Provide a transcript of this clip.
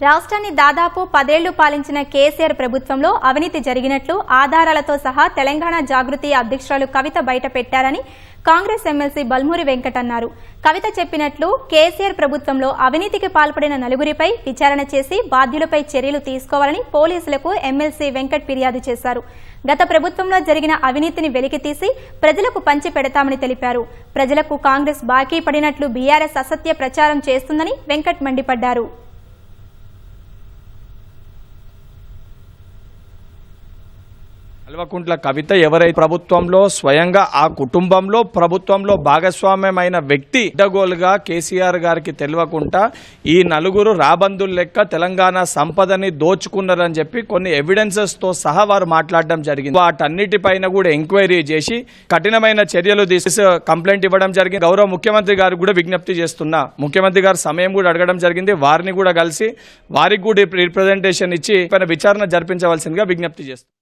రాష్ట్రాన్ని దాదాపు 10 ఏళ్లు పాలించిన కేసీఆర్ ప్రభుత్వంలో అవినీతి జరిగినట్లు ఆధారాలతో సహా తెలంగాణ జాగృతి అధ్యక్షురాలు కవిత బయటపెట్టారని కాంగ్రెస్ ఎమ్మెల్సీ బల్మూరి వెంకట్ అన్నారు. కవిత చెప్పినట్లు కేసీఆర్ ప్రభుత్వంలో అవినీతికి పాల్పడిన నలుగురిపై విచారణ చేసి బాధ్యులపై చర్యలు తీసుకోవాలని పోలీసులకు ఎమ్మెల్సీ వెంకట్ ఫిర్యాదు చేశారు. గత ప్రభుత్వంలో జరిగిన అవినీతిని వెలికితీసి ప్రజలకు పంచి పెడతామని తెలిపారు. ప్రజలకు కాంగ్రెస్ బాకీ పడినట్లు బీఆర్ఎస్ అసత్య ప్రచారం చేస్తుందని వెంకట్ మండిపడ్డారు. కల్వకుంట్ల కవిత ఎవరైతే ప్రభుత్వంలో స్వయంగా ఆ కుటుంబంలో ప్రభుత్వంలో భాగస్వామ్యమైన వ్యక్తి అడ్డగోలుగా కేసీఆర్ గారికి తెలియకుండా ఈ నలుగురు రాబందుల లెక్క తెలంగాణ సంపదని దోచుకున్నారని చెప్పి కొన్ని ఎవిడెన్సెస్ తో సహా వారు మాట్లాడడం జరిగింది. వాటన్నిటిపైన కూడా ఎంక్వైరీ చేసి కఠినమైన చర్యలు తీసి కంప్లైంట్ ఇవ్వడం జరిగింది. గౌరవ ముఖ్యమంత్రి గారికి కూడా విజ్ఞప్తి చేస్తున్నా, ముఖ్యమంత్రి గారు సమయం కూడా అడగడం జరిగింది. వారిని కూడా కలిసి వారికి కూడా రిప్రజెంటేషన్ ఇచ్చి విచారణ జరిపించవలసిందిగా విజ్ఞప్తి చేస్తున్నారు.